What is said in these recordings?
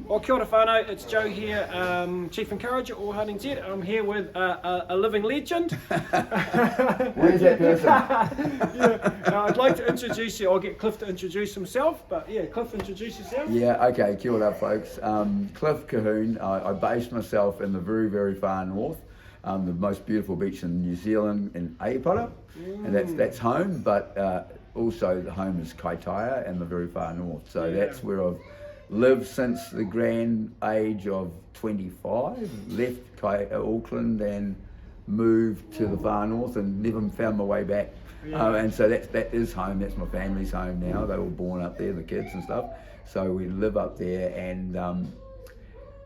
Well, kia ora whānau, it's Joe here, Chief Encourager, All Hunting Z. I'm here with a living legend. Where's that person? I'd like to introduce you, I'll get Cliff to introduce himself, but yeah, Cliff, introduce yourself. Yeah, okay, kia ora folks. Cliff Colqhoun, I based myself in the very, very far north, the most beautiful beach in New Zealand, in Aotearoa, and that's home, but also the home is Kaitaia and the very far north, so that's where I've lived since the grand age of 25, left Auckland and moved to the far north and never found my way back. And so that is home, that's my family's home now. They were born up there, the kids and stuff. So we live up there, and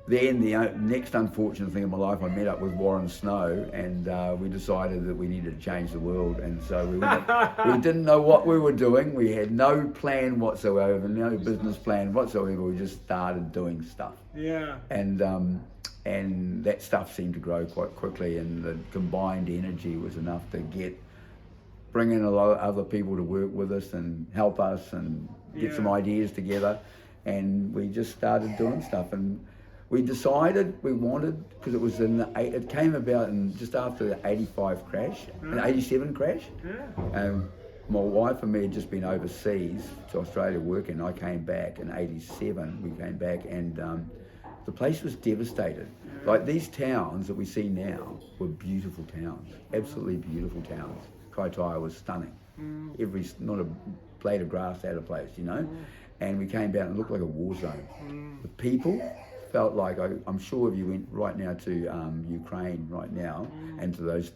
then the next unfortunate thing in my life, I met up with Warren Snow, and we decided that we needed to change the world, and so we didn't know what we were doing. We had no plan whatsoever, no business plan whatsoever. We just started doing stuff. Yeah. And that stuff seemed to grow quite quickly, and the combined energy was enough to bring in a lot of other people to work with us and help us and get some ideas together, and we just started doing stuff. And we decided we wanted, because it came about just after the 85 crash, the 87 crash. My wife and me had just been overseas to Australia working. I came back in 87, we came back, and the place was devastated. Like, these towns that we see now were beautiful towns, absolutely beautiful towns. Kaitaia was stunning. Not a blade of grass out of place, you know? And we came back and it looked like a war zone. The people felt like, I'm sure if you went right now to Ukraine right now and to those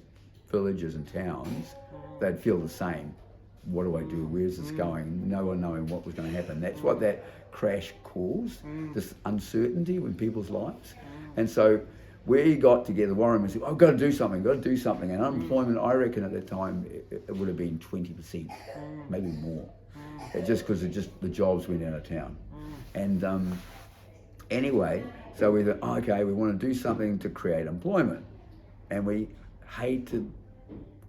villages and towns, they'd feel the same. What do I do? Where's this going? No one knowing what was going to happen. That's what that crash caused, this uncertainty in people's lives. And so we got together, Warren and said, I've got to do something, And unemployment, I reckon at that time, it would have been 20%, maybe more. Just because the jobs went out of town. And anyway, so we thought, okay, we want to do something to create employment. And we hated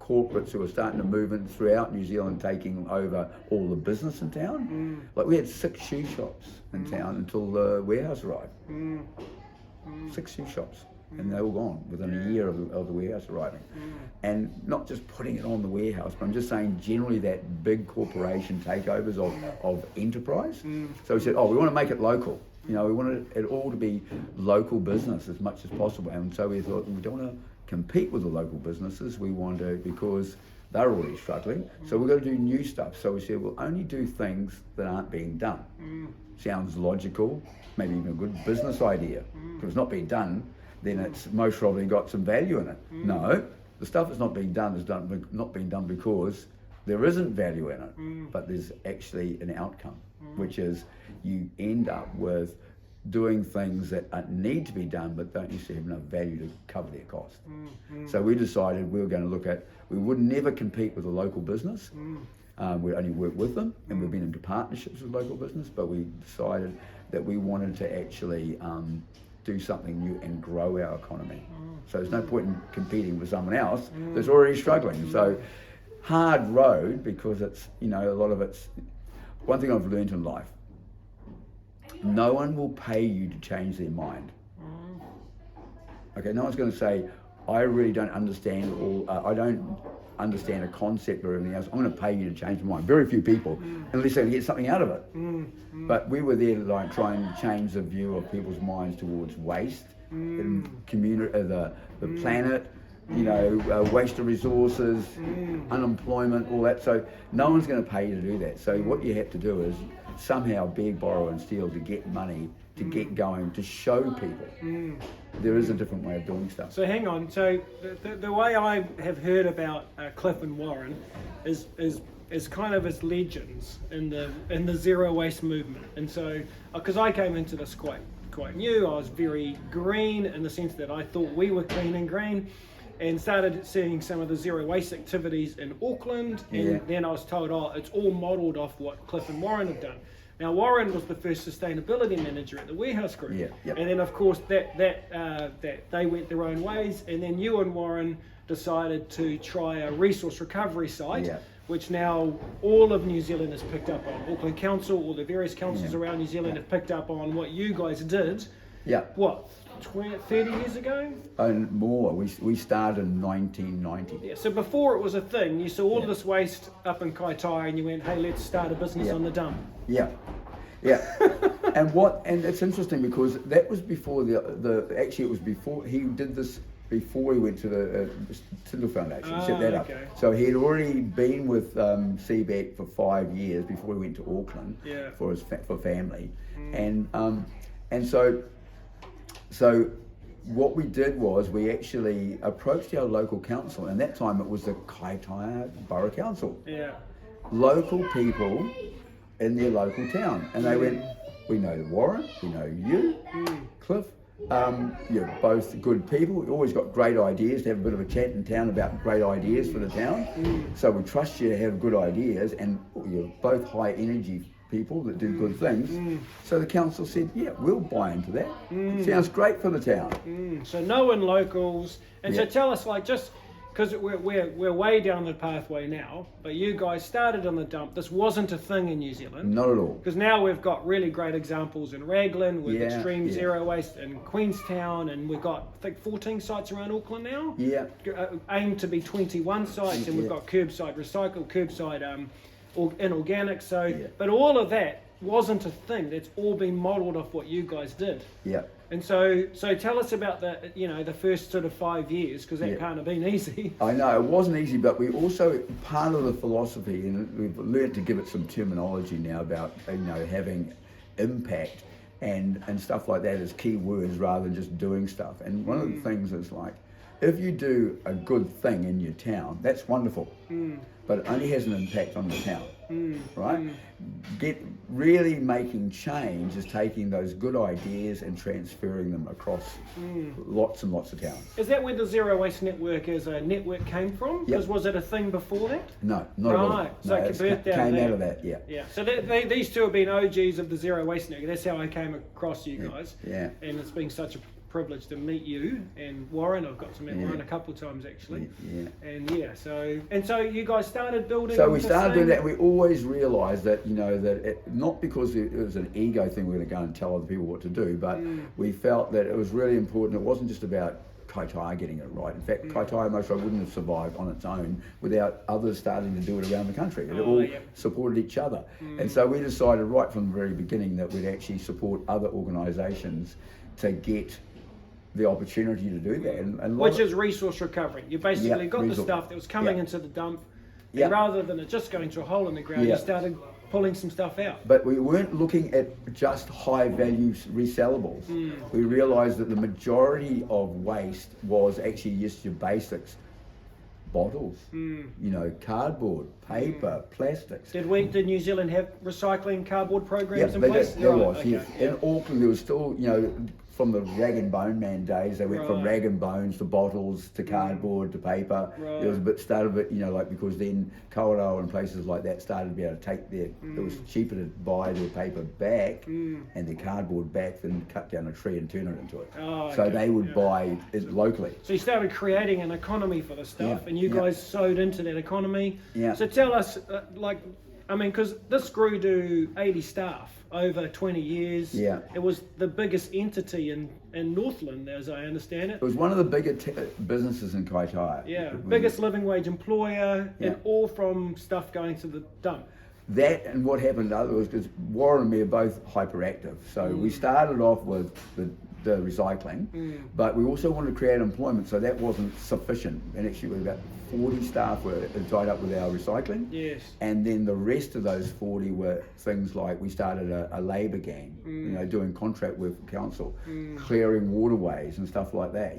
corporates who were starting to move in throughout New Zealand, taking over all the business in town. Like, we had 6 shoe shops in town until the warehouse arrived. 6 shoe shops. And they were gone within a year of the warehouse arriving. And not just putting it on the warehouse, but I'm just saying generally that big corporation takeovers of enterprise. So we said, we want to make it local. You know, we wanted it all to be local business as much as possible. And so we thought, we don't want to compete with the local businesses. We want to, because they're already struggling. So we've got to do new stuff. So we said, we'll only do things that aren't being done. Sounds logical, maybe even a good business idea. If it's not being done, then it's most probably got some value in it. No, the stuff that's not being done is not being done because there isn't value in it, but there's actually an outcome, which is you end up with doing things that need to be done but don't necessarily have enough value to cover their cost. So we decided we were going to look at, we would never compete with a local business. We only work with them, and we've been into partnerships with local business, but we decided that we wanted to actually do something new and grow our economy. So there's no point in competing with someone else that's already struggling. So hard road, because it's, you know, a lot of it's, one thing I've learned in life, no one will pay you to change their mind. Okay, no one's going to say, I really don't understand I don't understand a concept or anything else, I'm going to pay you to change my mind. Very few people, unless they get something out of it. But we were there to like try and change the view of people's minds towards waste, and community, the planet, you know, waste of resources, unemployment, all that. So no one's going to pay you to do that. So what you have to do is somehow beg, borrow and steal to get money, to get going, to show people there is a different way of doing stuff. So hang on, so the way I have heard about Cliff and Warren is kind of as legends in the zero waste movement. And so, because I came into this quite new, I was very green in the sense that I thought we were clean and green, and started seeing some of the zero waste activities in Auckland, and then I was told, it's all modelled off what Cliff and Warren have done. Now, Warren was the first sustainability manager at the Warehouse Group, and then of course that they went their own ways, and then you and Warren decided to try a resource recovery site, which now all of New Zealand has picked up on. Auckland Council, all the various councils around New Zealand have picked up on what you guys did. Yeah. What, 30 years ago? And more. We started in 1990. Yeah, so before it was a thing, you saw all of this waste up in Kaitaia and you went, hey, let's start a business on the dump. Yeah. Yeah. and it's interesting because that was before actually it was before he did this, before he went to the Tyndall Foundation, set that up. So he'd already been with CBEC for 5 years before he went to Auckland for family. And so what we did was we actually approached our local council, and that time it was the Kaitaia Borough Council. Yeah. Local people in their local town, and they went, we know Warren, we know you, Cliff, you're both good people, we always got great ideas, to have a bit of a chat in town about great ideas for the town, so we trust you to have good ideas, and you're both high energy people that do good things. So the council said, yeah, we'll buy into that. Sounds great for the town. So knowing locals, and so tell us, like, just because we're way down the pathway now, but you guys started on the dump. This wasn't a thing in New Zealand. Not at all. Because now we've got really great examples in Raglan with extreme zero waste in Queenstown, and we've got, I think, 14 sites around Auckland now. Yeah. Aim to be 21 sites, and we've got curbside recycle, curbside inorganic. So, but all of that wasn't a thing. That's all been modelled off what you guys did. Yeah. And so tell us about the first sort of 5 years, because that can't have been easy. I know, it wasn't easy, but we also, part of the philosophy, and we've learned to give it some terminology now about, having impact and stuff like that as key words rather than just doing stuff. And one of the things is, like, if you do a good thing in your town, that's wonderful, but it only has an impact on the town, right? Really making change is taking those good ideas and transferring them across lots and lots of towns. Is that where the Zero Waste Network as a network came from? Because was it a thing before that? No, not at all. Right, so it birthed out of that, yeah. So these two have been OGs of the Zero Waste Network. That's how I came across you guys. Yeah. And it's been such a privilege to meet you and Warren. I've got to meet Warren a couple of times actually. And so you guys started building. So we started doing that. We always realised that not because it was an ego thing, we're going to go and tell other people what to do, but we felt that it was really important. It wasn't just about Kaitaia getting it right. In fact, Kaitaia most probably wouldn't have survived on its own without others starting to do it around the country. It all supported each other. And so we decided right from the very beginning that we'd actually support other organisations to get the opportunity to do that. And which is resource recovery. You basically got the stuff that was coming into the dump, and rather than it just going to a hole in the ground, you started pulling some stuff out. But we weren't looking at just high value resellables. We realised that the majority of waste was actually just your basics. Bottles, cardboard, paper, plastics. Did New Zealand have recycling cardboard programs in place? There was. In Auckland there was still, from the rag and bone man days, they went from rag and bones to bottles to cardboard to paper. There was a bit because then Korero and places like that started to be able to take it was cheaper to buy their paper back and their cardboard back than cut down a tree and turn it into it. So they would buy it locally. So you started creating an economy for the stuff, and you guys sowed into that economy. So tell us, because this grew to 80 staff over 20 years. It was the biggest entity in Northland, as I understand it. It was one of the bigger businesses in Kaitaia. Biggest living wage employer, and all from stuff going to the dump. That and what happened was because Warren and me are both hyperactive. So we started off with the recycling, but we also wanted to create employment, so that wasn't sufficient. And actually, we about 40 staff were tied up with our recycling. And then the rest of those 40 were things like we started a labour gang, doing contract work for council, clearing waterways and stuff like that,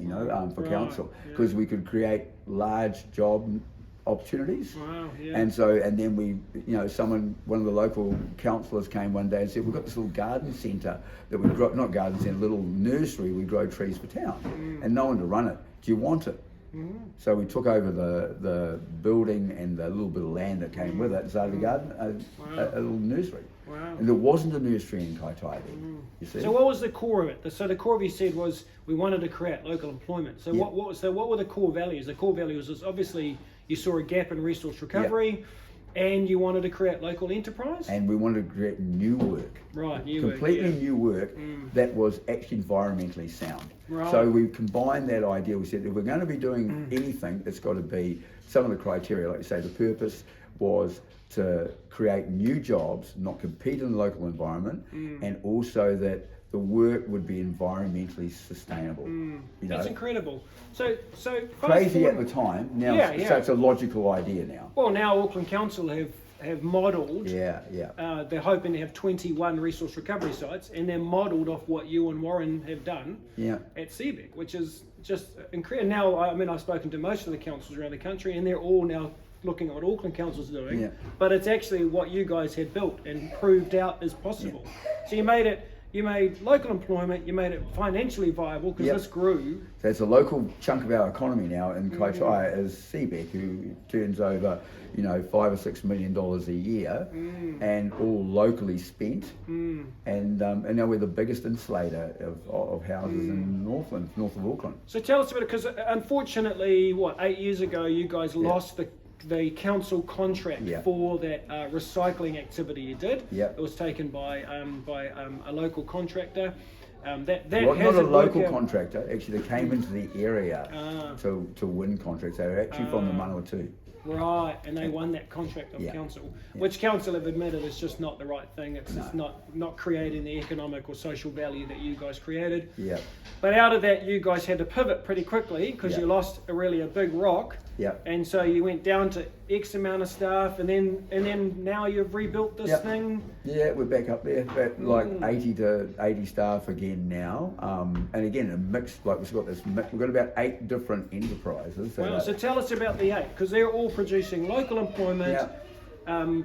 for council, because we could create large job opportunities. And then we, one of the local councillors came one day and said, we've got this little garden centre that we grow, not garden centre, little nursery, we grow trees for town, and no one to run it. Do you want it? So we took over the building and the little bit of land that came with it and started a garden, a little nursery. And there wasn't a nursery in Kaitaia then, you see. So what was the core of it? So the core of you said was we wanted to create local employment. So what were the core values? The core values was obviously you saw a gap in resource recovery. And you wanted to create local enterprise? And we wanted to create new work. Right, new Completely work, new work that was actually environmentally sound. So we combined that idea. We said, if we're going to be doing anything, it's got to be some of the criteria, like you say, the purpose was to create new jobs, not compete in the local environment, and also that the work would be environmentally sustainable. You know? That's incredible. So crazy at the time. Now, so it's a logical idea now. Well, now Auckland Council have modelled. They're hoping to have 21 resource recovery sites, and they're modelled off what you and Warren have done at CBEC, which is just incredible. Now, I mean, I've spoken to most of the councils around the country, and they're all now looking at what Auckland Council's doing. But it's actually what you guys had built and proved out is possible. So you made local employment, you made it financially viable because this grew. So it's a local chunk of our economy now in Kaitaia is CBEC, who turns over, you know, $5 or $6 million a year, and all locally spent. And now we're the biggest insulator of houses in north of Auckland. So tell us about it, because unfortunately, 8 years ago, you guys lost the council contract for that recycling activity you did. It was taken by a local contractor. That not a local contractor, actually they came into the area to win contracts. They were actually from the Manawatu. Right, and they won that contract of council, which council have admitted is just not the right thing. It's just not creating the economic or social value that you guys created. But out of that, you guys had to pivot pretty quickly because you lost a big rock. And so you went down to X amount of staff, and then now you've rebuilt this thing. We're back up there at like 80 staff again now, and again a mix. Like we've got about 8 different enterprises. So tell us about the 8, because they're all producing local employment,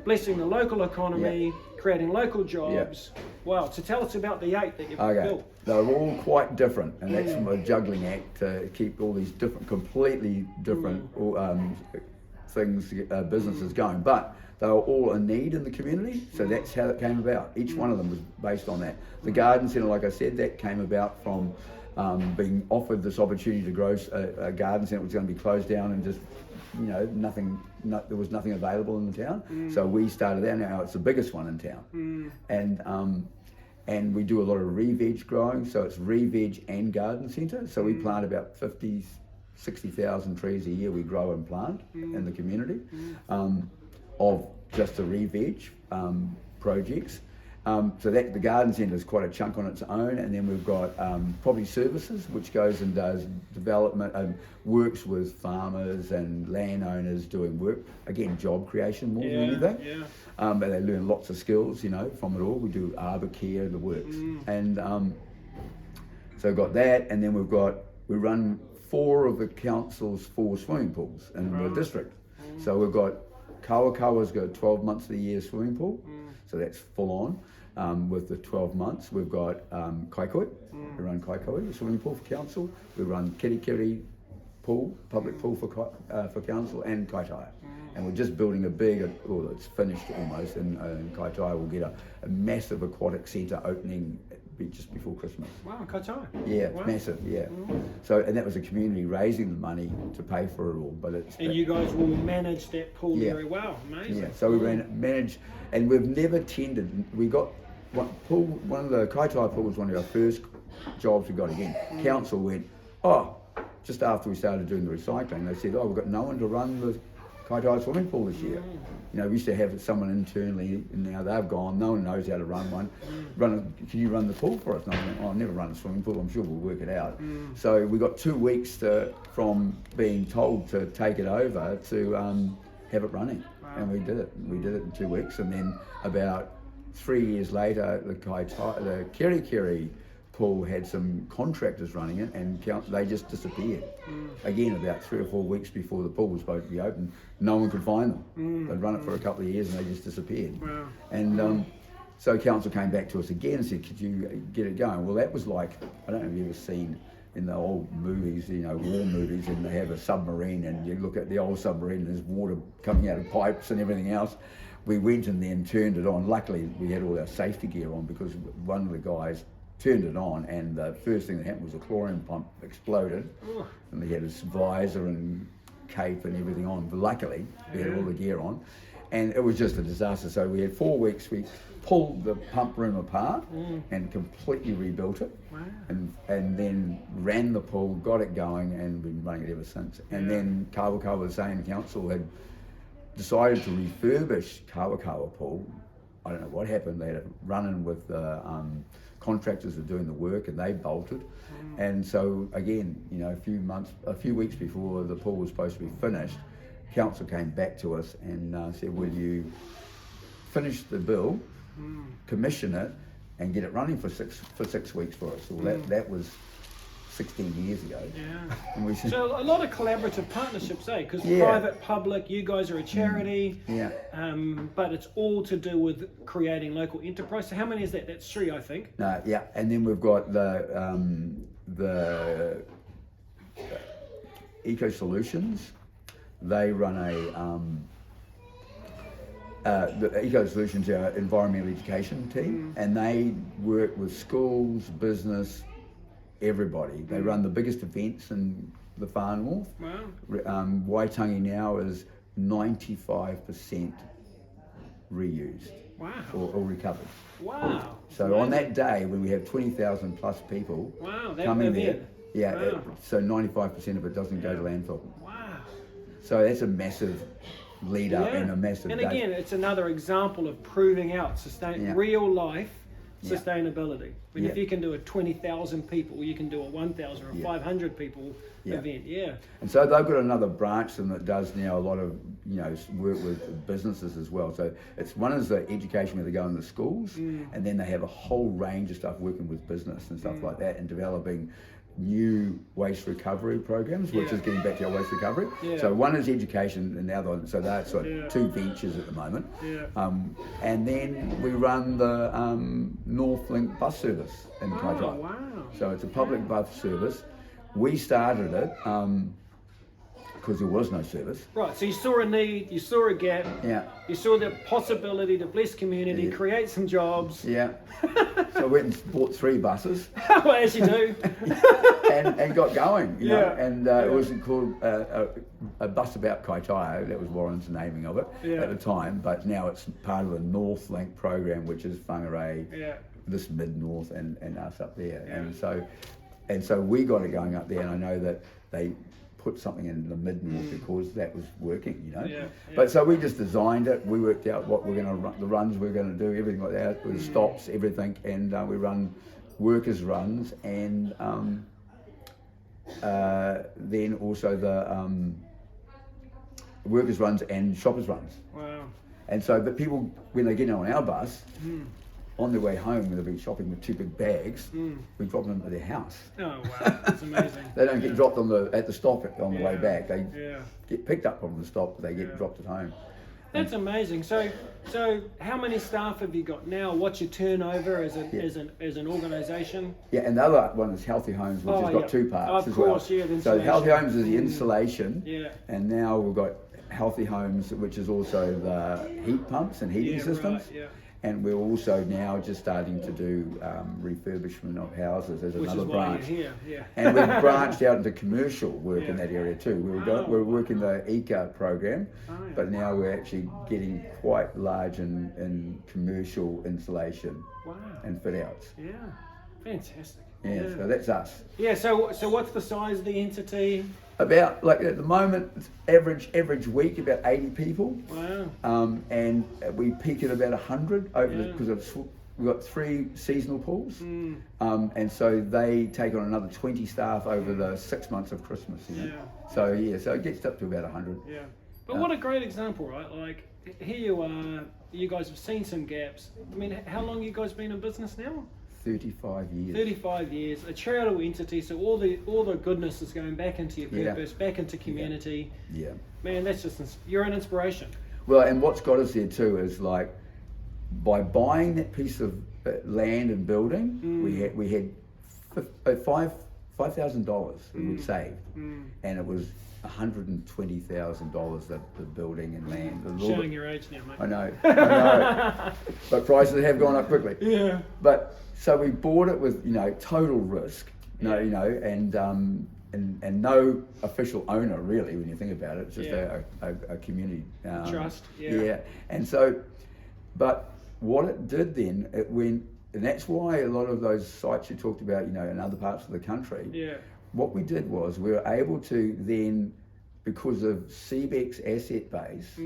blessing the local economy, creating local jobs. Wow! So tell us about the 8 that you've built. They're all quite different, and that's a juggling act to keep all these completely different things, businesses going. But they were all a need in the community, so that's how it came about. Each one of them was based on that. The garden centre, like I said, that came about from being offered this opportunity to grow a garden centre that was going to be closed down and just, you know, there was nothing available in the town. So we started there. Now it's the biggest one in town, and we do a lot of re-veg growing. So it's re-veg and garden centre. So we plant about 60,000 trees a year. We grow and plant in the community of just the re-veg projects. So that the garden centre is quite a chunk on its own, and then we've got property services, which goes and does development and works with farmers and landowners doing work. Again, job creation more than anything. But they learn lots of skills, you know, from it all. We do arbor care, the works, and so we've got that, and then we run 4 of the council's 4 swimming pools in the district. So we've got Kawakawa's got 12 months of the year swimming pool, so that's full on with the 12 months. We've got Kaikoi, we run Kaikoi, the swimming pool for council. We run Kirikiri pool, public pool for council, and Kaitaia. And we're just building a big, well, it's finished almost, and Kaitaia will get a massive aquatic centre opening just before Christmas. Wow, Kaitaia. It's massive, So, and that was a community raising the money to pay for it all, but it's... And you guys will manage that pool very well, amazing. So we manage, and we've never tendered. We got one of the Kaitaia pool was one of our first jobs we got again. Council went, just after we started doing the recycling, they said, we've got no one to run the Kaitaia swimming pool this year. You know, we used to have someone internally, and now they've gone. No one knows how to run one. Can you run the pool for us? And I went, I'll never run a swimming pool. I'm sure we'll work it out. So we got 2 weeks from being told to take it over to have it running, and we did it. We did it in 2 weeks, and then about 3 years later, the Kirikiri pool had some contractors running it, and they just disappeared. Again, about 3 or 4 weeks before the pool was supposed to be open, no one could find them. They'd run it for a couple of years and they just disappeared. And so council came back to us again and said, could you get it going? Well, that was like, I don't know if you've ever seen in the old movies, you know, war movies, and they have a submarine, and you look at the old submarine and there's water coming out of pipes and everything else. We went and then turned it on. Luckily, we had all our safety gear on, because one of the guys turned it on, and the first thing that happened was the chlorine pump exploded, and he had his visor and cape and everything on. But luckily, we had all the gear on, and it was just a disaster. So we had 4 weeks. We pulled the pump room apart and completely rebuilt it, and then ran the pool, got it going, and we've been running it ever since. And then Kawakawa, the same council, had decided to refurbish Kawakawa pool. I don't know what happened. They had a run-in with the contractors who were doing the work, and they bolted. And so again, you know, a few weeks before the pool was supposed to be finished, council came back to us and said, "Will you finish the build, commission it, and get it running for six weeks for us?" Well, that was 16 years ago. Yeah. And we said, So a lot of collaborative partnerships, because private, public, you guys are a charity, but it's all to do with creating local enterprise. So how many is that? That's 3, I think. No, yeah, and then we've got the Eco Solutions. They run the Eco Solutions, our environmental education team, and they work with schools, business, everybody. They run the biggest events in the far north. Wow. Waitangi now is 95% reused. Wow. Or recovered. Wow. So on that day when we have 20,000 plus people coming there, so 95% of it doesn't go to landfill. Wow. So that's a massive lead up and a massive And day. again, it's another example of proving out real life sustainability. I mean, if you can do a 20,000 people, you can do a 1,000 or 500 people event. Yeah. And so they've got another branch that does now a lot of, you know, work with businesses as well. So it's one is the education where they go in the schools, and then they have a whole range of stuff working with business and stuff like that, and developing new waste recovery programs, which is getting back to our waste recovery. So one is education and the other one, so that's sort of 2 ventures at the moment. And then we run the North Link bus service in Kaitaia. Oh, wow. So it's a public bus service. We started it because there was no service. Right, so you saw a need, you saw a gap, you saw the possibility to bless community, create some jobs. So I went and bought 3 buses. Well, as you do. and got going, you know. And it was called a bus about Kaitaia. That was Warren's naming of it at the time. But now it's part of the North Link program, which is Whangarei, this mid-north, and us up there. And so we got it going up there, and I know that they put something in the mid-north because that was working, you know. But so we just designed it. We worked out what we're going to run, the runs we're going to do, everything like that, with stops, everything, and we run workers' runs, and then also the workers' runs and shoppers' runs. Wow. And so, but people, when they get on our bus, on their way home, when they've been shopping with 2 big bags, we drop them to their house. Oh wow, that's amazing. They don't get dropped at the stop on the way back. They get picked up from the stop, but they get dropped at home. That's amazing. So how many staff have you got now? What's your turnover as an organisation? Yeah, and the other one is Healthy Homes, which has got 2 parts as well. So Healthy Homes is the installation, and now we've got Healthy Homes, which is also the heat pumps and heating systems. Right, And we're also now just starting to do refurbishment of houses as another branch. And we've branched out into commercial work in that area too. We're working the ECA program, but now we're actually getting quite large in commercial installation and fit outs. Yeah, fantastic. Yeah, so that's us. Yeah, so what's the size of the entity? About, like at the moment, average week, about 80 people. Wow. And we peak at about 100 because we've got 3 seasonal pools. And so they take on another 20 staff over the 6 months of Christmas. You know? So it gets up to about 100. Yeah. But what a great example, right? Like, here you are, you guys have seen some gaps. I mean, how long you guys been in business now? 35 years. 35 years, a charitable entity, so all the goodness is going back into your purpose, back into community. Yeah. Man, that's just, you're an inspiration. Well, and what's got us there too is like, by buying that piece of land and building, we had $5,000 we'd saved, and it was $120,000 the building and land. Showing your age now, mate. I know. But prices have gone up quickly. But so we bought it with total risk, and and no official owner really when you think about it. It's just a community trust. And so, but what it did then, it went, and that's why a lot of those sites you talked about, you know, in other parts of the country, what we did was we were able to then, because of CBEC's asset base,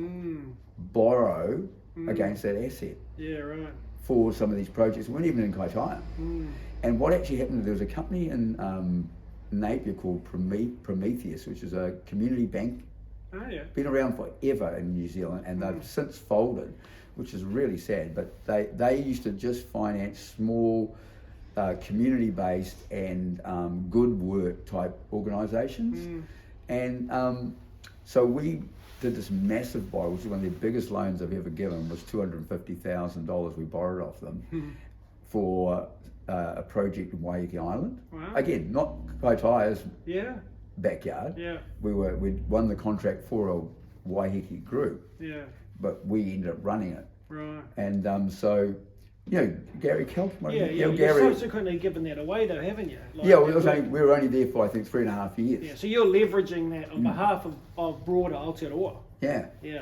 borrow against that asset. For some of these projects. We weren't even in Kaitaia. And what actually happened, there was a company in Napier called Prometheus, which is a community bank. Been around forever in New Zealand, and they've since folded, which is really sad, but they used to just finance small community-based and good work type organisations. And so we did this massive borrow, which is one of the biggest loans I've ever given, was $250,000 we borrowed off them for a project in Waiheke Island. Again, not Kaitaia's backyard. We won the contract for a Waiheke group, but we ended up running it. And so, you know, Gary Colqhoun. You've subsequently given that away though, haven't you? Like, we were only there for I think 3.5 years. So you're leveraging that on behalf of broader Aotearoa.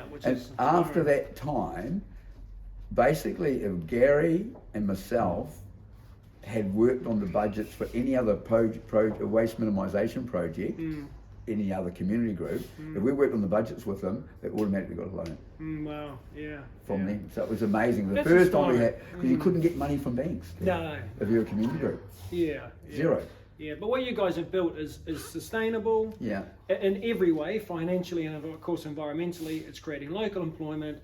Which is after that time, basically if Gary and myself had worked on the budgets for any other waste minimisation project, any other community group, if we worked on the budgets with them, they automatically got a loan. From them. So it was amazing. The first time we had, because you couldn't get money from banks. If you're a community group. Zero. But what you guys have built is sustainable. In every way, financially and of course environmentally. It's creating local employment.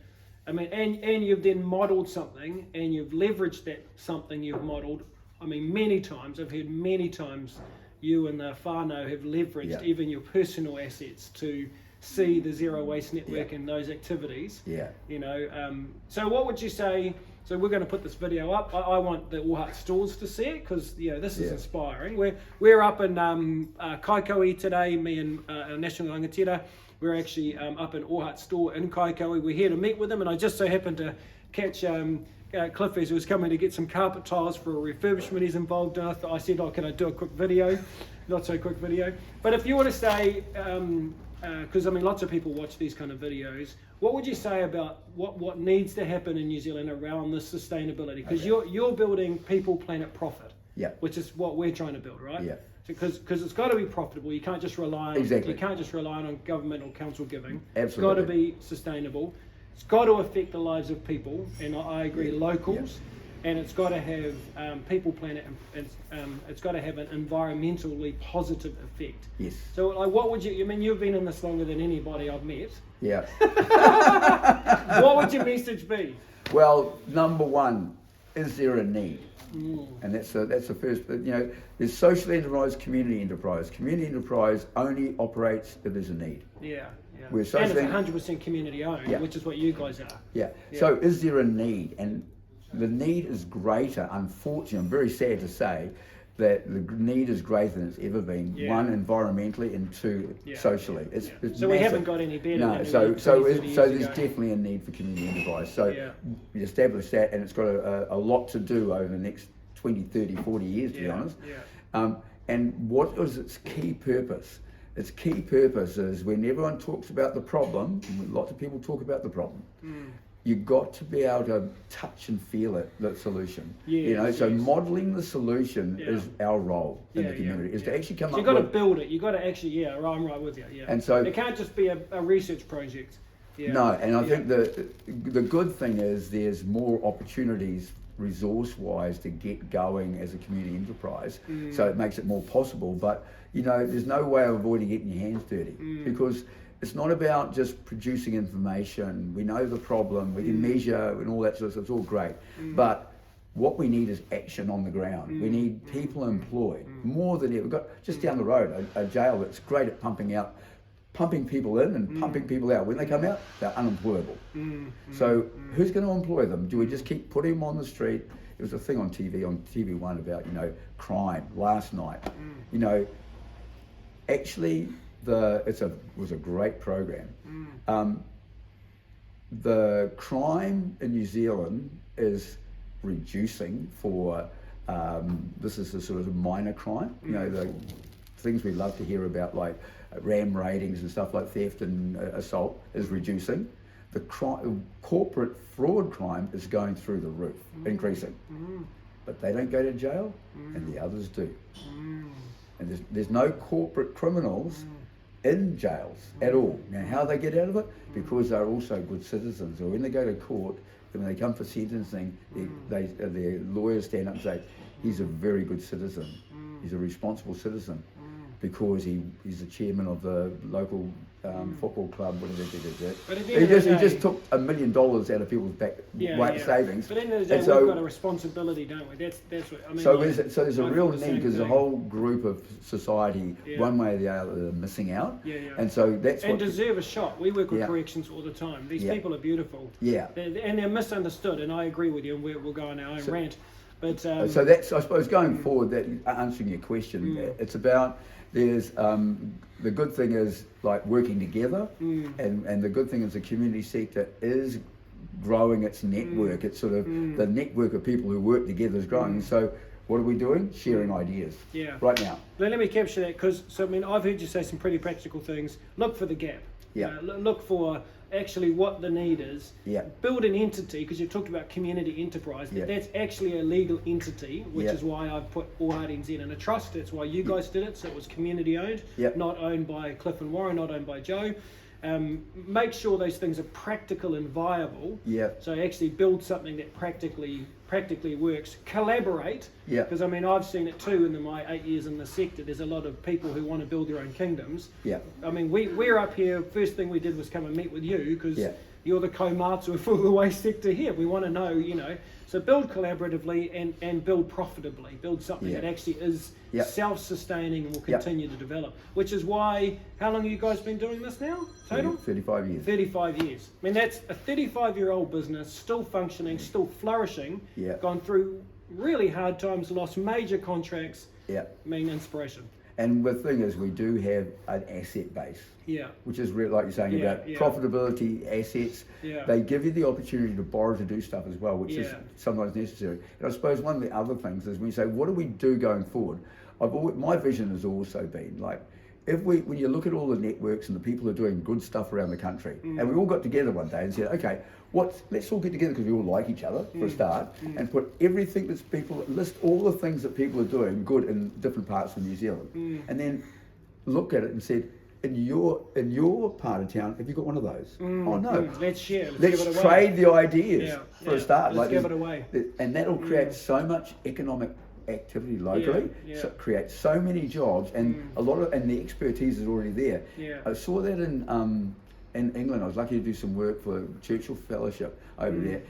I mean, and you've then modelled something, and you've leveraged that something you've modelled. I mean, many times I've heard many times you and the whānau have leveraged even your personal assets to see the zero waste network and those activities. You know, so what would you say? So we're going to put this video up. I want the Ohat stores to see it, because you know this is inspiring. We're up in Kaikoui today. Me and our national rangatira. We're actually up in Ohat store in Kaikoui. We're here to meet with them, and I just so happened to catch Cliff as he was coming to get some carpet tiles for a refurbishment he's involved in. I said, oh, can I do a quick video? Not so quick video. But if you were to say, because I mean lots of people watch these kind of videos, what would you say about what needs to happen in New Zealand around this sustainability? Because you're building people, planet, profit, which is what we're trying to build, right? Because it's got to be profitable. You can't just rely on you can't just rely on government or council giving. It's got to be sustainable. It's got to affect the lives of people, and I agree, locals, and it's got to have people, planet, and it's got to have an environmentally positive effect. So, like, what would you? I mean, you've been in this longer than anybody I've met. What would your message be? Well, number one, is there a need? And that's the first. You know, there's social enterprise, community enterprise. Community enterprise only operates if there's a need. And it's 100% community owned, which is what you guys are. So is there a need? And the need is greater, unfortunately, I'm very sad to say, that the need is greater than it's ever been. One, environmentally, and two, socially. It's so massive. we haven't got any better. No, so there's definitely a need for community enterprise. So we established that, and it's got a lot to do over the next 20, 30, 40 years, to be honest. And what is its key purpose? Its key purpose is when everyone talks about the problem, and lots of people talk about the problem, you've got to be able to touch and feel it, the solution. So modelling the solution is our role in the community, is to actually come up with... You've got to build it, you've got to actually, I'm right with you, And so... It can't just be a research project. No, and I think the good thing is there's more opportunities resource-wise to get going as a community enterprise, so it makes it more possible. But you know, there's no way of avoiding getting your hands dirty, because it's not about just producing information. We know the problem, we can measure and all that sort of stuff. It's all great, but what we need is action on the ground. We need people employed more than ever. We've got just down the road a jail that's great at pumping people in and pumping people out. When they come out, they're unemployable. So who's going to employ them? Do we just keep putting them on the street? There was a thing on TV1 about, you know, crime last night. You know, actually, was a great program. The crime in New Zealand is reducing for, this is a sort of minor crime, you know, the things we love to hear about, like RAM ratings and stuff like theft and assault, is reducing. The corporate fraud crime is going through the roof, increasing. But they don't go to jail, and the others do. And there's no corporate criminals in jails at all. Now, how they get out of it? Because they're also good citizens. Or when they go to court, when they come for sentencing, their lawyers stand up and say, he's a very good citizen. He's a responsible citizen. Because he's the chairman of the local football club, whatever it is. He just took $1 million out of people's back savings. But at the end of the day, we've got a responsibility, don't we? That's what I mean. So there's a real need, because the whole group of society, one way or the other, are missing out. And so that's and deserve a shot. We work with corrections all the time. These people are beautiful. And they're misunderstood. And I agree with you. And we'll go on our own rant. But so that's, I suppose, going forward. That answering your question, it's about. There's the good thing is like working together, and the good thing is the community sector is growing its network. It's sort of the network of people who work together is growing. So what are we doing? Sharing ideas. Right now. Let me capture that, because I mean, I've heard you say some pretty practical things. Look for the gap. Look for actually what the need is. Build an entity, because you talked about community enterprise. That's actually a legal entity, which is why I've put All Heart NZ in a trust. That's why you guys did it, so it was community owned, not owned by Cliff and Warren, not owned by Joe. Make sure those things are practical and viable. So actually build something that practically works. Collaborate. Because I mean, I've seen it too in my 8 years in the sector. There's a lot of people who want to build their own kingdoms. I mean, we're up here. First thing we did was come and meet with you, because you're the komatsu for the waste sector here. We want to know, So build collaboratively and build profitably. Build something that actually is self-sustaining and will continue to develop. Which is why, how long have you guys been doing this now? Total? 35 years. 35 years. I mean, that's a 35-year-old business, still functioning, still flourishing, gone through really hard times, lost major contracts. I mean, inspiration. And the thing is, we do have an asset base, which is like you're saying about profitability, assets. They give you the opportunity to borrow to do stuff as well, which is sometimes necessary. And I suppose one of the other things is when you say, what do we do going forward? My vision has also been like, when you look at all the networks and the people who are doing good stuff around the country, and we all got together one day and said, okay, let's all get together, because we all like each other for a start, and put everything list all the things that people are doing good in different parts of New Zealand, and then look at it and said, in your part of town, have you got one of those? Oh no. Let's share. Let's trade the ideas for a start. Let's give it away. And that'll create so much economic activity locally, so it creates so many jobs, and and the expertise is already there. I saw that in England. I was lucky to do some work for Churchill Fellowship over there,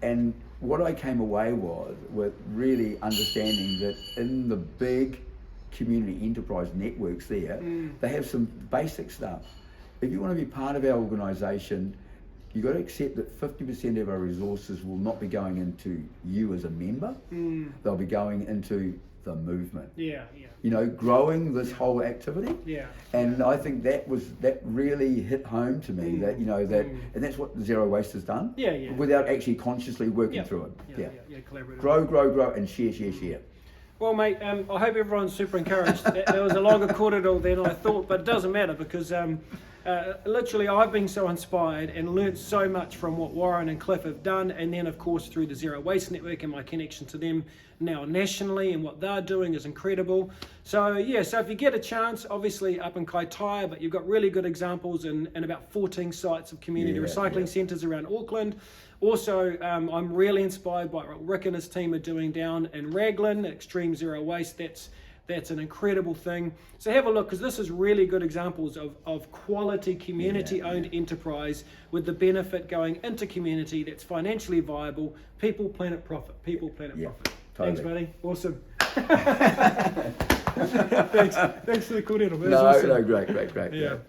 and what I came away with really understanding that in the big community enterprise networks there, they have some basic stuff. If you want to be part of our organisation, you've got to accept that 50% of our resources will not be going into you as a member. They'll be going into the movement. Growing this whole activity. And I think that really hit home to me, that and that's what Zero Waste has done. Without actually consciously working through it. Grow, and share. Well, mate, I hope everyone's super encouraged. There was a longer korero than I thought, but it doesn't matter, because literally I've been so inspired and learnt so much from what Warren and Cliff have done, and then of course through the Zero Waste Network and my connection to them now nationally, and what they're doing is incredible. So so if you get a chance, obviously up in Kaitaia, but you've got really good examples in about 14 sites of community recycling centres around Auckland. Also, I'm really inspired by what Rick and his team are doing down in Raglan, Extreme Zero Waste. That's an incredible thing. So have a look, because this is really good examples of quality community-owned enterprise with the benefit going into community that's financially viable. People, planet, profit. People, planet, profit. Totally. Thanks, buddy. Awesome. Thanks for the korero. No, great.